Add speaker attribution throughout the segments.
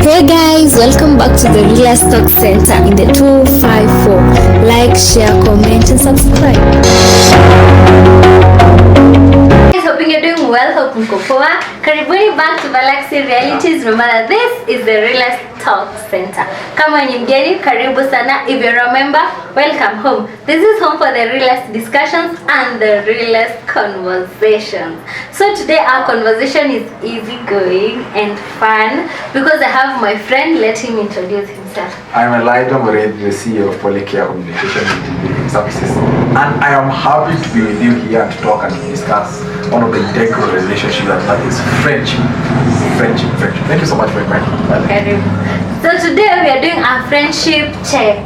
Speaker 1: Hey guys, welcome back to the Real Stock Center in the 254. Like, share, comment and subscribe. Hoping you're doing well, hope mko poa. Karibuni back to Galaxy Realities. Remember that this is the Real Talk Center. Kama ni mgeni, karibu sana. If you remember, welcome home. This is home for the realest discussions and the realest conversations. So today our conversation is easygoing and fun because I have my friend. Let him introduce himself.
Speaker 2: I'm Elijah Mored, the CEO of Polycare Communication and Building Services, and I am happy to be with you here to talk and discuss one of the integral relationships that is friendship. Thank you so much for inviting me.
Speaker 1: So today we are doing a friendship check.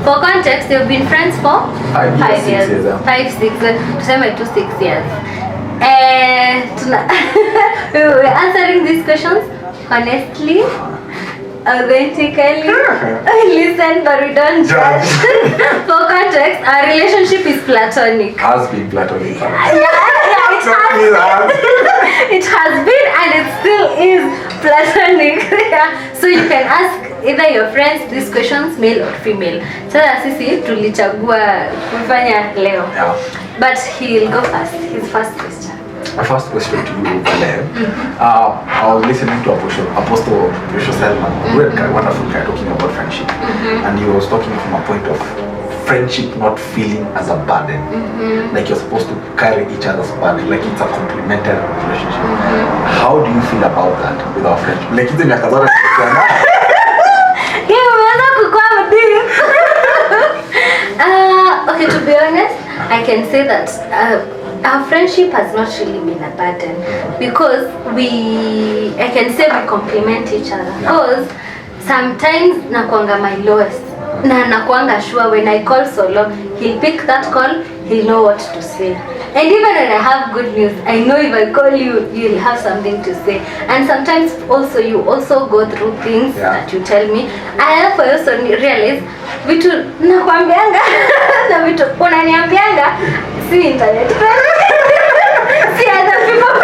Speaker 1: For context, we've been friends for 5 years. 5, 6, December 6 years. We were answering these questions honestly, authentically. Listen, but we don't judge. For context, our relationship is platonic.
Speaker 2: Has been platonic.
Speaker 1: It has been and it still is platonic. So you can ask either your friends these questions, male or female. Sasa sisi tulichagua kufanya leo.
Speaker 2: Yeah.
Speaker 1: But he'll go first. His first question.
Speaker 2: My first question to you, Valerie. I was listening to Apostle Selman, a wonderful guy talking about friendship, and he was talking from a point of friendship not feeling as a burden, like you're supposed to carry each other's burden, like it's a complementary relationship. How do you feel about that with our friendship? Like it's a
Speaker 1: okay, to be honest, I can say that our friendship has not really been a burden because I can say we complement each other. Because sometimes nakuanga my lowest. Nakuanga sure when I call Solo, he'll pick that call, he'll know what to say. And even when I have good news, I know if I call you, you'll have something to say. And sometimes also you also go through things that you tell me. I have also realized vitu nakwambianga na vitu unaniambianga si internet. Si other people.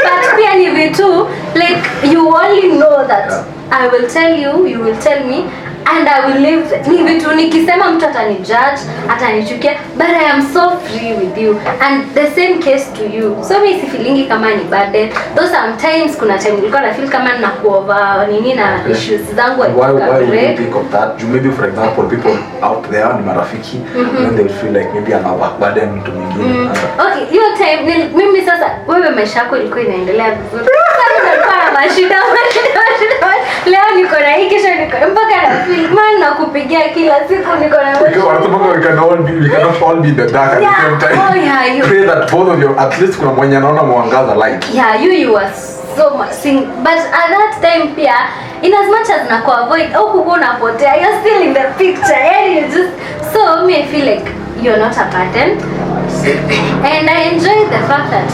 Speaker 1: But pia ni vitu like you only know that I will tell you, you will tell me, and I will live. Ni vitu nikisema mtu atanijudge, atanichukia, but I am so free with you, and the same case to you. So mimi si feelingi kama ni burden. Though sometimes kuna time nilikuwa na feel kama nakuova nini na issues zangu.
Speaker 2: Why would you think of that? Maybe for example, people out there ni marafiki, when they feel like maybe I'm a burden mtu mwingine.
Speaker 1: Okay, hiyo time mimi sasa wewe maisha yako ilikuwa inaendelea vizuri. Sasa nilikuwa na mashida. Leo niko na hiki, kesho niko mpaka na feel man nakupigia kila siku niko na
Speaker 2: we cannot all be in the dark at the same time.
Speaker 1: Oh yeah, you
Speaker 2: pray that both of you at least kuna mwenye anaona mwangaza light.
Speaker 1: Yeah, you were so much sing, but at that time pia in as much as naku avoid au kuko unapotea, you're still in the picture. Yani you just so me I feel like you're not a burden. And I enjoy the fact that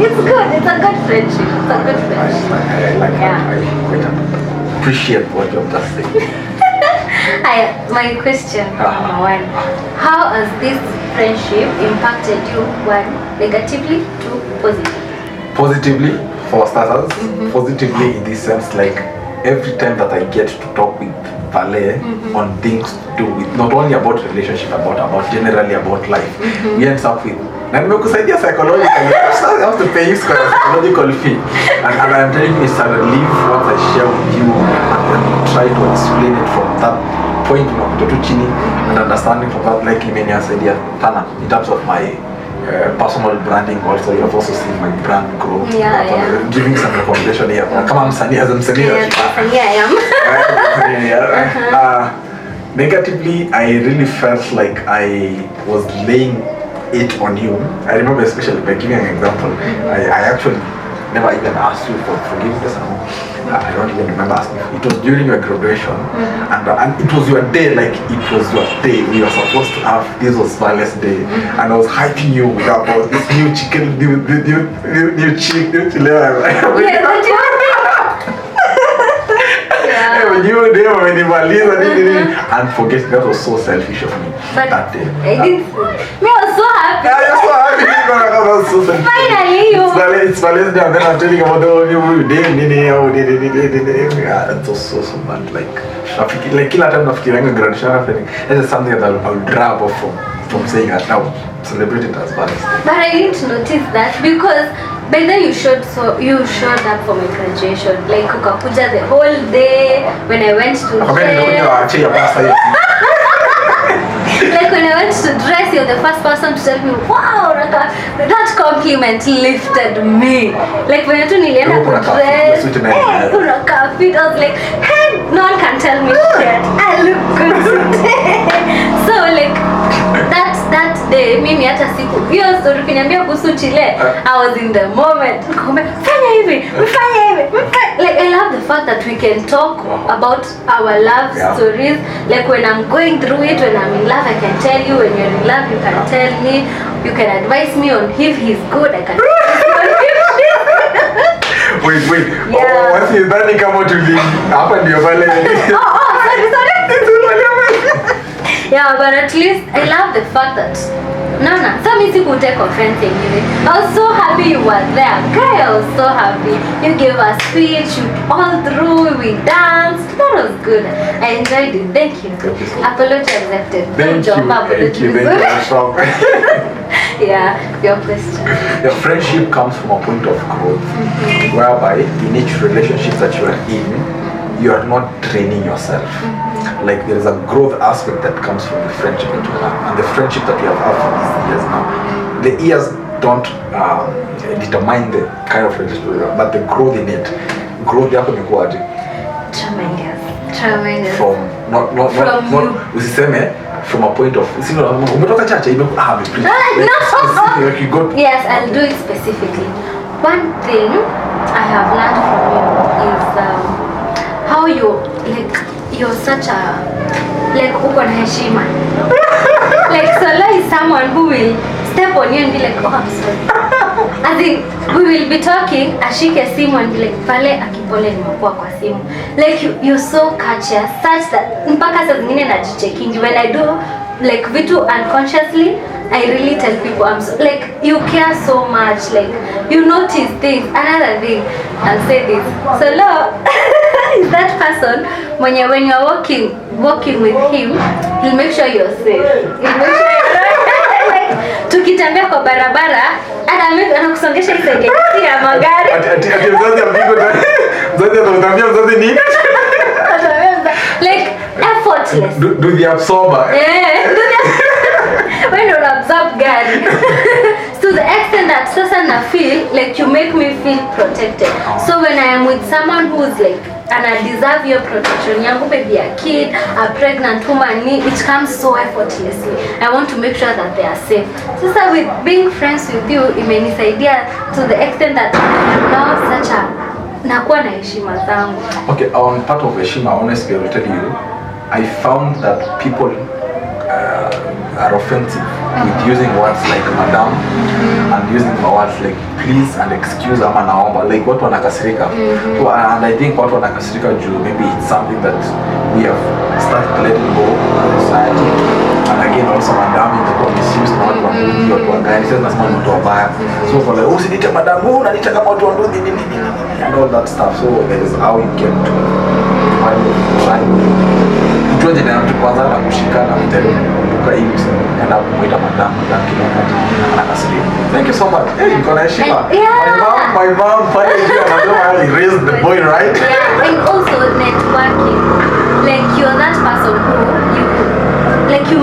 Speaker 1: it's good. It's a good friendship. It's a good friendship.
Speaker 2: I appreciate what you've just said.
Speaker 1: My question number one: how has this friendship impacted you? One, negatively, two, positively.
Speaker 2: Positively, for starters. Positively in this sense, like every time that I get to talk with Vale on things to do with not only about relationship, about generally about life, we end up with. Na nimekusaidia psychologically. I have to pay you for a psychological fee. And I'm telling you, it's a relief once I share with you and then try to explain it from that point to chini and understanding from that, like Imenia said here, Tana, in terms of my personal branding also, you have also seen my brand grow. Giving some recommendation here. Come on, Sani, as I'm saying.
Speaker 1: Yeah, I am.
Speaker 2: Negatively, I really felt like I was laying it on you. I remember especially by giving an example, I actually never even asked you for forgiveness. I don't even remember asking you. It was during your graduation, and it was your day, like it was your day. We were supposed to have, this was Vale's day, and I was hyping you about this new chicken, new when you were there, when you were leaving, and forget that was so selfish of me.
Speaker 1: But
Speaker 2: that day.
Speaker 1: I didn't. Me, I was so happy.
Speaker 2: Yeah, you're so happy. was so funny.
Speaker 1: Finally, you.
Speaker 2: It's Valentine's Day, and then I'm telling about the new day. Yeah, that was so bad. Like kila time nafikirianga graduation happening. That is something that I would drag off from saying that now celebrate it as Valentine's Day.
Speaker 1: But I didn't notice that because by then you showed up for my graduation. Like ukakuja the whole day when I went to like when I went to dress, you're the first person to tell me, wow, that compliment lifted me. Like when you nilienda to dress, hey, unakaa fit. I was like, hey, no one can tell me shit. I look good today. So like that day, mimi hata siku hiyo story kuniambia kuhusu Chile, I was in the moment. Fanya hivi. Like I love the fact that we can talk about our love stories. Like when I'm going through it, when I'm in love, I can tell you. When you're in love, you can tell me. You can advise me on if he's good. I can
Speaker 2: Wait.
Speaker 1: Yeah.
Speaker 2: What's his name? Come to the hapa ndio pale.
Speaker 1: Sorry. Yeah, but at least I love the fact that so many people take offense in it. I was so happy you were there. Guy, I was so happy. You gave a speech, all through, we danced. That was good. I enjoyed it. Thank you. Apology accepted.
Speaker 2: Thank you.
Speaker 1: Yeah, your question.
Speaker 2: Your friendship comes from a point of growth, whereby in each relationship that you are in, you are not training yourself. Like there is a growth aspect that comes from the friendship that you have, and the friendship that we have had for these years now. The years don't determine the kind of relationship we have, but the growth in it. Growth yako ni kuaje?
Speaker 1: Tremendous.
Speaker 2: From not usiseme from a point of umetoka chache you go.
Speaker 1: Yes, I'll do it specifically. One thing I have learned from you is how you're such a uko na heshima. Like Sola is someone who will step on you and be like, oh, I'm sorry. I think we will be talking, ashike simu and be like, pale akipole nimekuwa kwa simu. Like you're so courteous such that mpaka saa zingine najichecking when I do like vitu unconsciously. I really tell people I'm so, like you care so much, like you notice things. Another thing, I'll say this. Solo is that person when you're walking with him, he'll make sure you're safe. He'll make sure you're like tukitembea kwa barabara anakusongesha isenge ya magari.
Speaker 2: Ati mzazi ampigo mzazi anamwambia mzazi nini?
Speaker 1: Like effortless.
Speaker 2: Do the absorber.
Speaker 1: When you absorb gari to the extent that sasa na feel like you make me feel protected. So when I am with someone who's like and I deserve your protection, yangu maybe a kid, a pregnant woman, it comes so effortlessly. I want to make sure that they are safe. Sasa with being friends with you, imenisaidia to the extent that now such a nakuwa na heshima zangu.
Speaker 2: Okay, on part of heshima, honestly, I will tell you, I found that people are offensive with using words like madam and using words like please and excuse ama naomba, like watu wanakasirika. So, and I think watu wanakasirika juu maybe it's something that we have started letting go as a society. And again also madam inakuwa misused na watu wanduzi, watu wangani, sasa nasema ni watu wabaya. So for like usiniite madam, unaniita kama watu wanduzi and all that stuff. So that is how you get to try tuoje na mtu kwanza na kushikana mtendo kuka hivi na kumuita madam kila wakati anakasirika. Thank you so much. Hey, you gonna heshima. My mom finally raised the boy right.
Speaker 1: Yeah, and also networking. Like you're that person who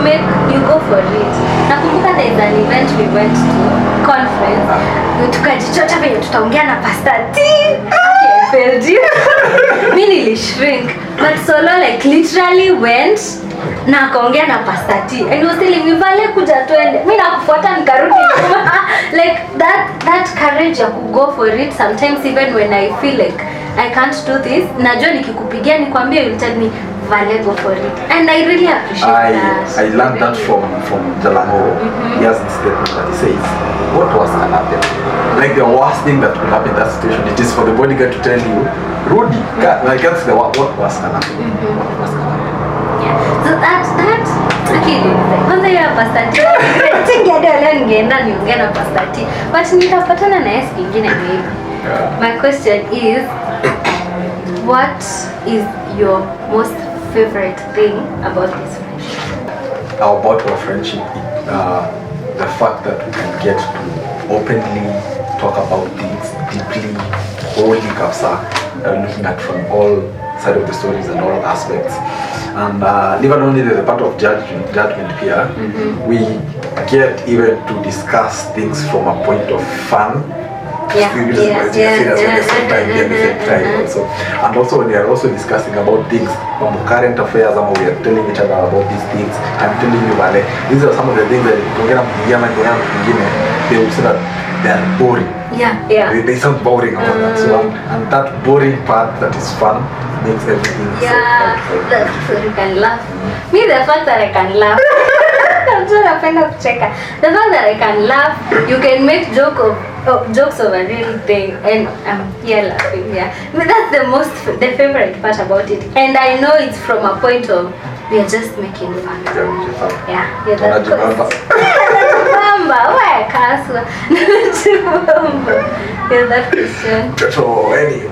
Speaker 1: you go for it. Nakumbuka there is an event we went to, conference. Tukajichocha venye tutaongea na Pastor T. I failed you. Mimi nilishrink. But Solo like literally went na akaongea na Pastor T. And he was telling me vale kuja twende. Mimi nakufuata nikarudi nyuma. Like that courage ya go for it sometimes even when I feel like I can't do this. Najua nikikupigia nikwambie you tell me vale go for it. And I really appreciate that.
Speaker 2: I learned that from Jalamo. He has this statement that he says, what was can happen? Like the worst thing that could happen in that situation, it is for the bodyguard to tell you, Rudy, like that's the what was can happen. What was can happen.
Speaker 1: Yeah. So that's okay. Once you have Pastor T, Singejua leo ningeenda niongee na Pastor T. But nitapatana na yeye siku nyingine maybe. My question is, what is your most favorite thing about this friendship?
Speaker 2: About our friendship, the fact that we can get to openly talk about things deeply, wholly kapsa, looking at from all sides of the stories and all aspects. And even only the part of judgment here, we get even to discuss things from a point of fun. Serious at the same time also. And also when we are also discussing about things from current affairs, we are telling each other about these things. I'm telling you, Vale, these are some of the things that they will say that they are boring. They sound boring about that. So and that boring part that is fun makes everything
Speaker 1: so you can laugh. Me, the fact that I can laugh. The fact that I can laugh, you can make jokes of a real thing, and I'm here laughing. But that's the favorite part about it, and I know it's from a point of we are just making fun. That's that question.
Speaker 2: So any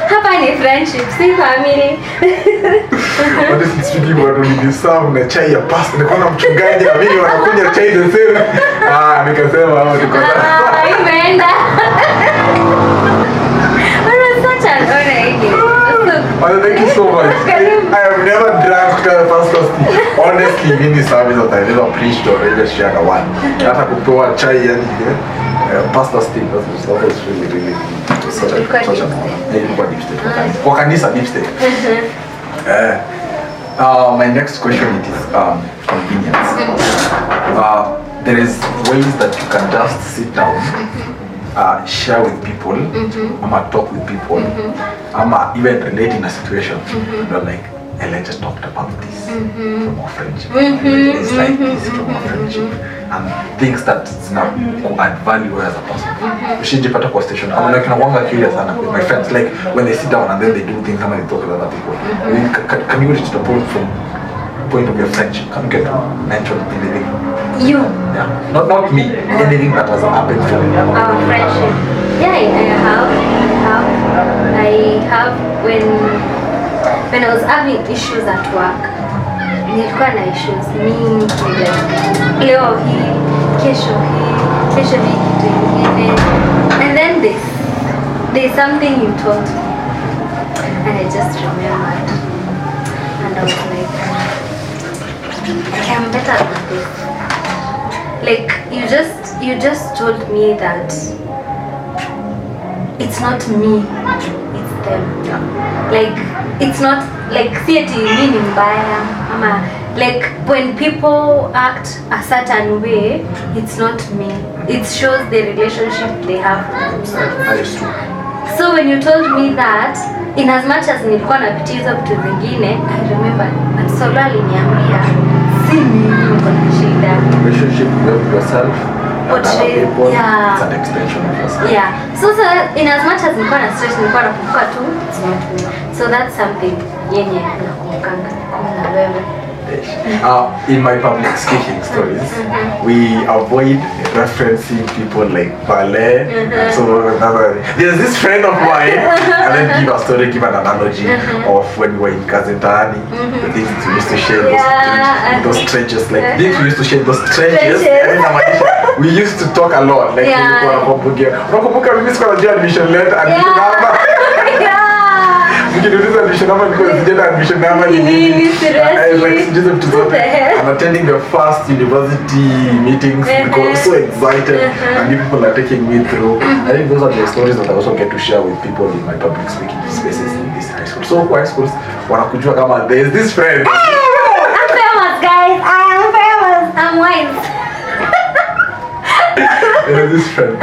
Speaker 1: hapa ni friendship, si family.
Speaker 2: Honestly speaking, wanaonideserve na chai ya pasta. Nilikuwa na mchungaji na mimi wanakunywa chai the same. Nikasema hao tuko sawa.
Speaker 1: Imeenda. Such an honor.
Speaker 2: Thank you so much. I have never drank pastor's tea. Honestly, in this service that I never preached or ever shared a one. Hata kupewa chai yani pastor's tea, that was really such a kwa kanisa deep state. My next question is convenience. There is ways that you can just sit down, share with people, talk with people, even relate in a situation. You're like, I just talked about this from our friendship. It's like this from our friendship. And things that add value as a person. Ushijipata kwa station. I'm like, I'm curious with my friends. Like when they sit down and then they do things and they talk with other people. Can you reach the point of your friendship? Can you get to mention anything?
Speaker 1: You?
Speaker 2: Yeah. Not me. Anything that has happened from
Speaker 1: our friendship. Yeah, I have when I was having issues at work. Nilikuwa na issues mingi, leo hii, kesho hii kitu ingine, and then there's something you told me and I just remembered and I was like, I'm better than this. Like you just told me that it's not me, it's them. Like it's not like theater meaning mbaya ama like when people act a certain way, it's not me, it shows the relationship they have with themselves.
Speaker 2: That is true.
Speaker 1: So when you told me that, in as much as nilikuwa napitia hizo vitu zingine, I remember and Solo aliniambia si mimi niko na shida.
Speaker 2: Relationship with yourself and other people, it's an extension of yourself.
Speaker 1: So in as much as nilikuwa na stress, nilikuwa nakumbuka tu it's not me. So that's something yenye nakumbukanga na wewe.
Speaker 2: In my public speaking stories, we avoid referencing people like ballet. So there's this friend of mine, and then give a story, give an analogy of when we were in Kazentani, the things we used to share, those trenches, like things we used to share, those trenches. We used to talk a lot, like unakumbuka mimi sikuwa najua admission letter, admission number. Mkiniuliza admission number because sijenda admission number ni nini. Like just to zote. I'm attending the first university meetings because so excited and people are taking me through. I think those are the stories that I also get to share with people in my public speaking spaces in this high school. So high schools wanakujua kama there's this friend.
Speaker 1: I'm famous, guys. I'm famous. I'm wise.
Speaker 2: This friend.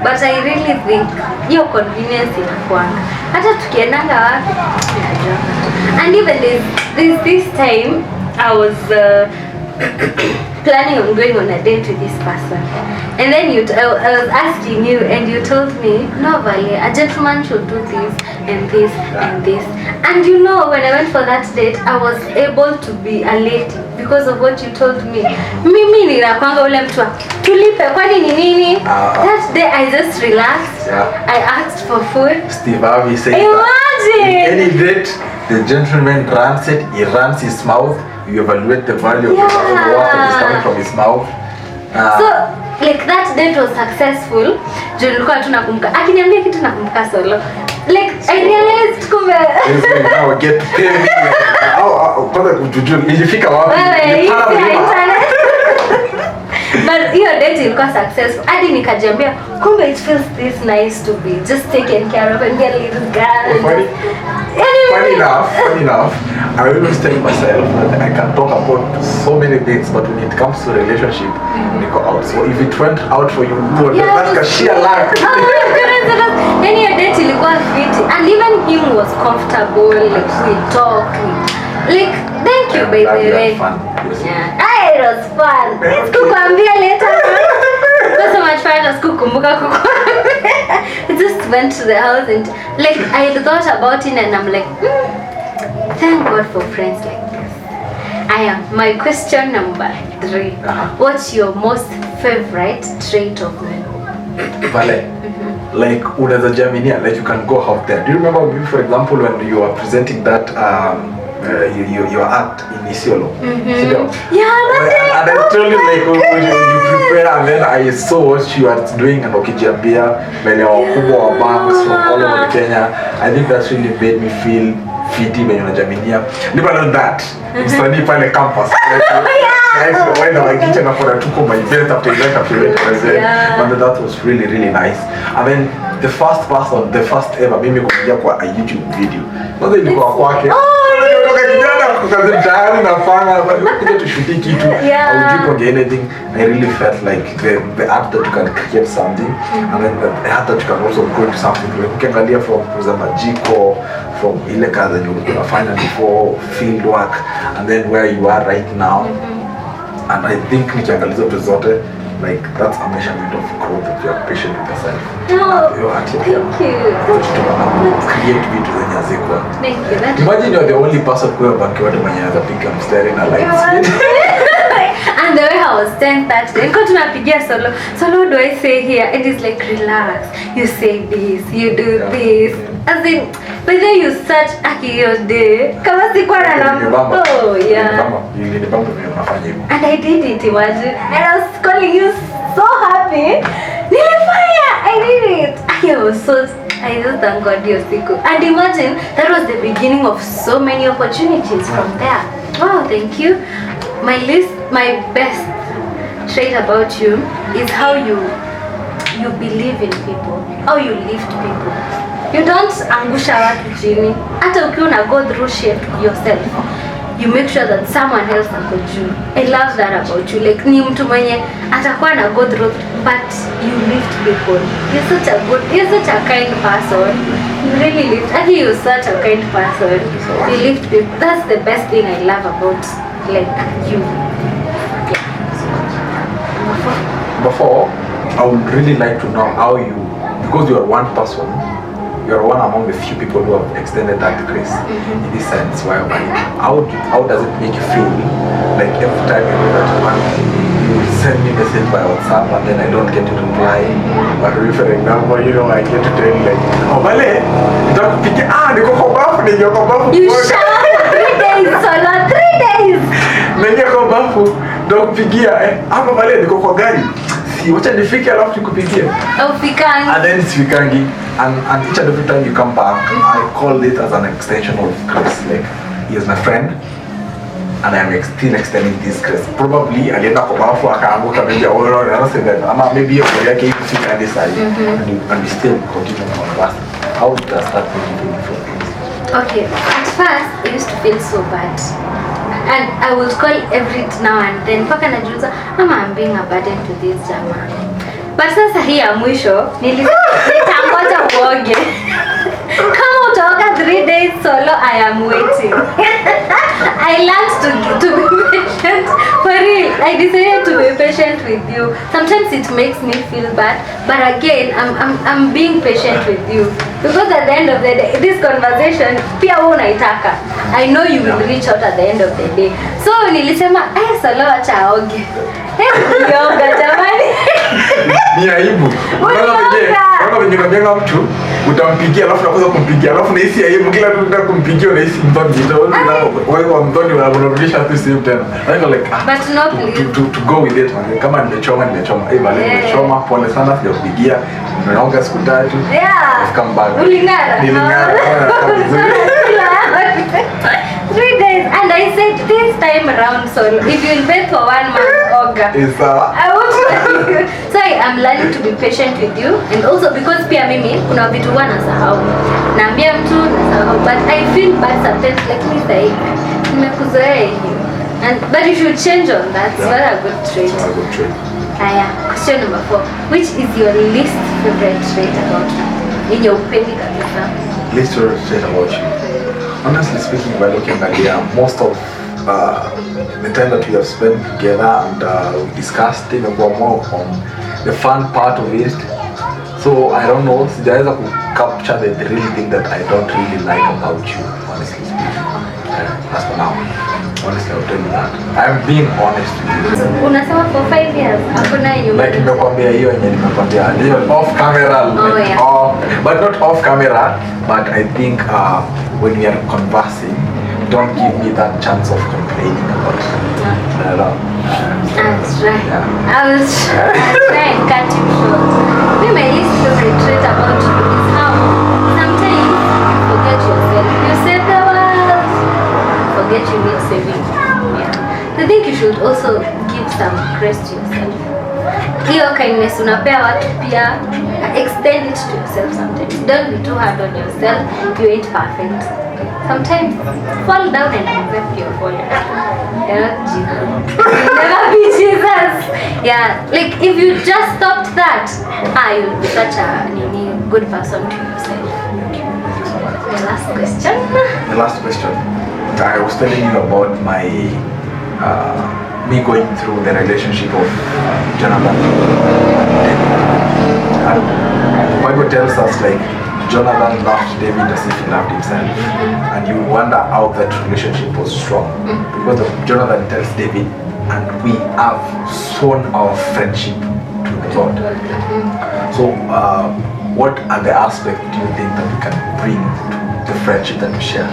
Speaker 1: But I really think your convenience inakuanga. Hata tukiendanga wapi najua. And even this time I was planning on going on a date with this person, and then I was asking you, and you told me, no, Vale, a gentleman should do this and this and this. And you know, when I went for that date, I was able to be a lady because of what you told me. Mimi ninakwanga ule mtu tulipe kwani ni nini? That day I just relaxed. I asked for food.
Speaker 2: Steve Harvey said,
Speaker 1: imagine
Speaker 2: in any date, the gentleman runs it, he runs his mouth, you evaluate the value of the water that is coming from his mouth.
Speaker 1: So like that date was successful. Juu nilikuwa tunakumbuka akiniambia kitu nakumbuka solo. Like I realized kumbe
Speaker 2: now get to pay me. Kwanza kujujua ilifika wapi?
Speaker 1: But hiyo date ilikuwa successful. Hadi nikajiambia kumbe it feels this nice to be just taken care of and be a little girl.
Speaker 2: Funny enough, I always tell myself that I can talk about so many things, but when it comes to relationship, they go out. So if it went out for you, that's a sheer luck.
Speaker 1: Any date ilikuwa fiti, and even him was comfortable. Like we talked, like thank you by the way. Yeah, it was fun. Kukwambia later. Because so much fun as kukumbuka kukwambia. I just went to the house and like I thought about it and I'm like, thank God for friends like this. My question number 3. What's your most favorite trait of me?
Speaker 2: Vale. Like unaweza jaminia, like you can go out there. Do you remember maybe for example when you were presenting that your act in Isiolo?
Speaker 1: Yeah,
Speaker 2: and I told you like when you prepare, and then I saw what you are doing and ukijiambia mbele ya wakubwa wa banks from all over Kenya. I think that really made me feel fiti when unajaminia. Never know that. Msanii pale campus. When I get in for a tuko my event after event, and that was really nice. And then the first ever mimi kuingia kwa a YouTube video. Kwanza ilikuwa kwake. Because tayari nafanya kuja tushuti kitu au do anything. I really felt like the art that you can create something, and then the art that you can also go into something. Ukiangalia from Jiko, from ile kazi yenye ulikuwa unafanya before field work, and then where you are right now. And I think nikiangalia zote like that's a measurement of growth if you are patient with yourself.
Speaker 1: Thank you.
Speaker 2: Create vitu zenye hazikuwa.
Speaker 1: Thank you.
Speaker 2: Imagine you're the only person kwa banki watu mwenye anaweza piga mstari na lights.
Speaker 1: And the way I was 10:30, niko tunapigia solo. So what do I say here? And it's like relax. You say this, you do this. As in, but then you search your day. Kama sikuwa na namba. Oh yeah. And I did it, imagine. And I was calling you so happy. Nilifanya, I did it. I just thank God you're siku. And imagine that was the beginning of so many opportunities from there. Wow, thank you. My best trait about you is how you believe in people, how you lift people. You don't angusha watu chini. Hata ukiwa una go through shit yourself, you make sure that someone else ako juu. I love that about you. Like ni mtu mwenye atakuwa na go through, but you lift people. You're such a kind person. You really lift. Actually, you're such a kind person. You lift people. That's the best thing I love about like you.
Speaker 2: Before, I would really like to know how you, because you are one person, you are one among the few people who have extended that grace in this sense. How does it make you feel? Like every time you know that one, you send me a message by WhatsApp and then I don't get to reply. But for example, you know, I get to tell you like, oh Vale, niko kwa bafu.
Speaker 1: You shower for 3 days, solo 3 days.
Speaker 2: Nenye kwa bafu, ndo kupigia hapa Vale niko kwa gari. Wacha nifike alafu nikupigie.
Speaker 1: Ufikangi.
Speaker 2: And then it's fikangi. And each and every time you come back, I call it as an extension of grace. Like, he is my friend, and I am still extending this grace. Probably, alienda kwa bafu akaanguka maybe I don't say that. Ama maybe yake ifika this side, and we still continue to converse. How does that make you feel?
Speaker 1: Okay, at first I used to feel so bad. And I would call every now and then mpaka najuza I'm being a burden to this jamaa. But sasa hii ya mwisho nitangoja uoge. Kama utaoga 3 days solo, I am waiting. I learned to be patient for real. I decided to be patient with you. Sometimes it makes me feel bad, but again, I'm being patient with you because at the end of the day, this conversation, pia wewe unaitaka. I know you will reach out at the end of the day. So nilisema, Solo acha aoge. Nioga jamani.
Speaker 2: Ni aibu. Unaona venye unajenga mtu, utampigia alafu unakosa kumpigia. Alafu nahisi aibu kila mtu unataka kumpigia unahisi mtoni. Wewe wa mtoni unarudisha tu same tena. Like
Speaker 1: but no please.
Speaker 2: To go with it. Kama nimechoma. Nimechoma pole sana sijakupigia. Unaonga siku 3.
Speaker 1: Yeah.
Speaker 2: Come back.
Speaker 1: Ulingara.
Speaker 2: Nilingara.
Speaker 1: 3 days, and I said this time around, so if you'll wait for 1 month, Oga, I won't tell you. So I am learning to be patient with you, and also because pia mimi kuna vitu huwa nasahau, naambia mtu nasahau, but I feel bad sometimes, like me say nimekuzoea hiyo, but you should change on that. It's not a good trait. Aya, question number 4. Which is your least favorite trait about you? Yenye upendi kabisa.
Speaker 2: Least favorite trait about you? Honestly speaking, by looking at most of the time that we have spent together and we discussed even more on the fun part of it. So I don't know, sijaweza ku capture the real thing that I don't really like about you, honestly speaking. As for now, honestly, I'll tell you that. I'm being honest with you.
Speaker 1: Unasema for 5 years, hakuna yenye
Speaker 2: like nimekwambia hiyo yenye nimekwambia off camera, but not off camera, but I think when we are conversing, don't give me that chance of complaining about it.
Speaker 1: That's right.
Speaker 2: Yeah.
Speaker 1: I was trying to cut you short. Maybe my least favorite trait about you is how sometimes you forget yourself. You save the world, forget you need saving. Yeah. I think you should also give some grace to yourself. Hiyo kindness unapea watu pia, extend it to yourself sometimes. Don't be too hard on yourself. You ain't perfect. Sometimes fall down and accept your fall. You're not Jesus. You'll never be Jesus. Yeah, like if you just stopped that, you'll be such a good person to yourself. The last question.
Speaker 2: The last question. I was telling you about my me going through the relationship of Jonathan and David. And the Bible tells us like Jonathan loved David as if he loved himself. And you wonder how that relationship was strong. Because Jonathan tells David, and we have sown our friendship to the Lord. So what are the aspects do you think that we can bring to the friendship that we share?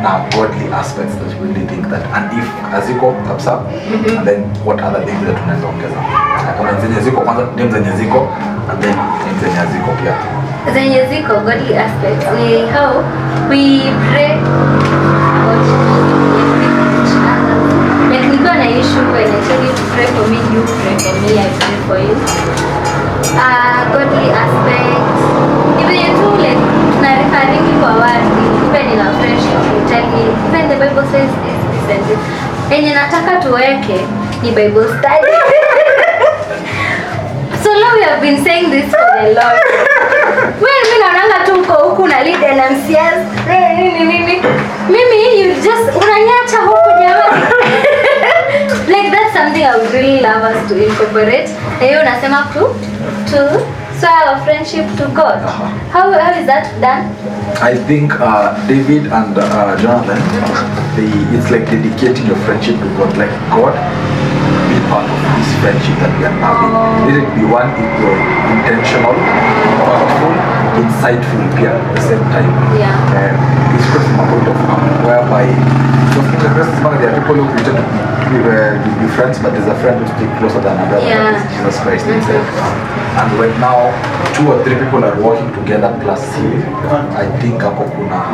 Speaker 2: Now, godly aspects that you really think that, and if aziko comes up, and then what other things that tunaweza ongeza? Kama zenye ziko kwanza, zenye ziko, and then zenye ziko pia.
Speaker 1: Zenye ziko godly aspects ni how we pray about each other. Like niko na issue when I tell you to pray for me, you pray for me, I pray for you. Godly aspects. Even you too, like referring kwa watu, even in our friendship, you tell me, even the Bible says this and this. Enye nataka tuweke ni Bible study. So now we have been saying this for a long time. Mimi naonanga tu mko huku na lead NMCS. Mimi you just unanyacha huku jamani. Like that's something I would really love us to incorporate. Na hiyo unasema to our friendship to God. How is that done?
Speaker 2: I think David and Jonathan, it's like dedicating your friendship to God. Like God, be part of this friendship that we are having. Let it be one equal, intentional, powerful, insightful at the same time.
Speaker 1: Yeah.
Speaker 2: It's just from a point of view whereby there are people who pretend to be friends, but there's a friend who's still closer than a brother.
Speaker 1: Yeah.
Speaker 2: That is Jesus Christ himself. And when now 2 or 3 people are working together plus you, I think hapo kuna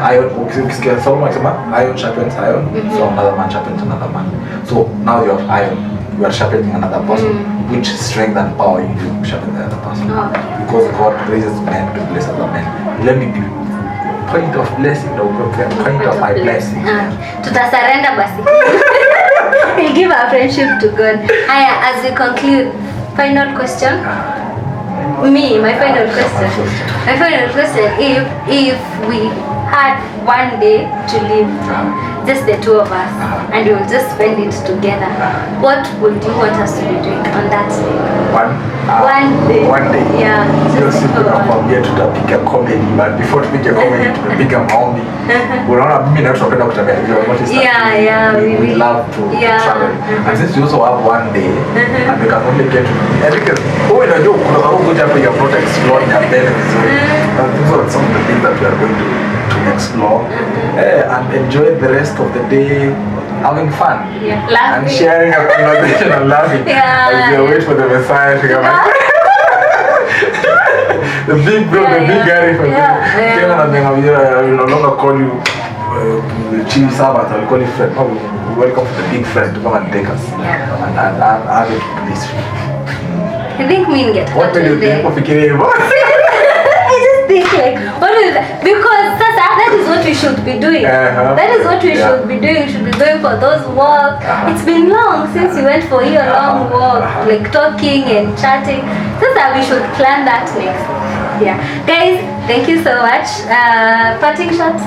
Speaker 2: iron. Ukisikia Solomon akisema iron sharpens iron, so another man sharpens another man. So now you have iron, you are sharpening another person. Which strength and power you sharpen the other person? Because God raises men to bless other men. Let me be point of blessing, point of my blessing.
Speaker 1: Tutasurrender basi. We'll give our friendship to God. As we conclude, final question. My final question. My final question, if we had one day to live, just the two of us, and we'll just spend it together. What would you want us to be doing on that day?
Speaker 2: One day.
Speaker 1: Yeah.
Speaker 2: Hiyo siku nakwambia tutapiga comedy, but before tupige comedy tumepiga maombi. Unaona mimi na tunapenda kutembea hivyo, what is that?
Speaker 1: Yeah,
Speaker 2: we love to travel. And since we also have one day, and we can only get to, I think unajua kuna sababu kuja hapa you have not explored your benefits. These are some of the things that we are going to explore and enjoy the rest of the day having fun and sharing a conversation and laughing as we wait for the Messiah to come back. The big bro, the big guy from I will no longer call you the chief servant, I will call you friend. We welcome the big friend to come and take us and have it peaceful.
Speaker 1: I think me get
Speaker 2: what do you think of
Speaker 1: think like what is that? Because that is what we should be doing. That is what we should be doing. We should be going for those walks. It's been long since we went for a long walk, like talking and chatting. So that we should plan that next. Yeah, guys, thank you so much. Parting shots.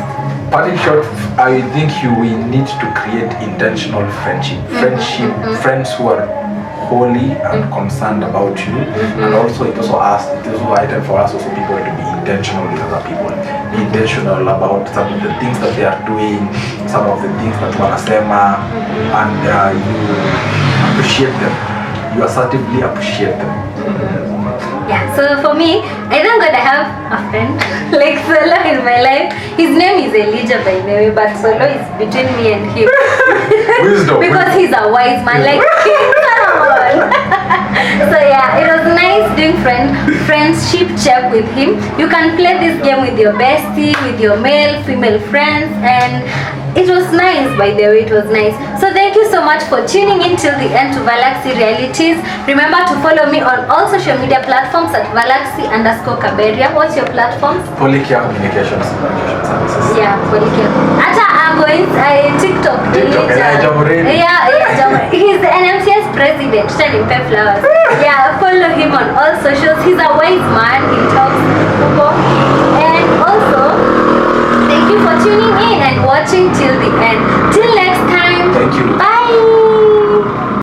Speaker 2: Parting shot, I think we need to create intentional friendship. Friends who are holy and concerned about you, and also it also item for us also people to be intentional with other people, be intentional about some of the things that they are doing, some of the things that wanasema, and you appreciate them, you assertively appreciate them.
Speaker 1: Yeah, so for me, I thank God I have a friend like Solo in my life. His name is Elijah by the way, but Solo is between me and him.
Speaker 2: Wisdom.
Speaker 1: Because he's a wise man, like King Solomon. So yeah, it was nice doing friendship check with him. You can play this game with your bestie, with your male, female friends, and it was nice, by the way, it was nice. So thank you so much for tuning in till the end to Valaxy Realities. Remember to follow me on all social media platforms at Valaxy_Kaberia. What's your platform?
Speaker 2: Polycare Communications Services.
Speaker 1: Yeah, Polycare. Ata Agoins, TikTok. Yeah, he's the NMCS president, telling pep flowers. Yeah, follow him on all socials. He's a wise man. He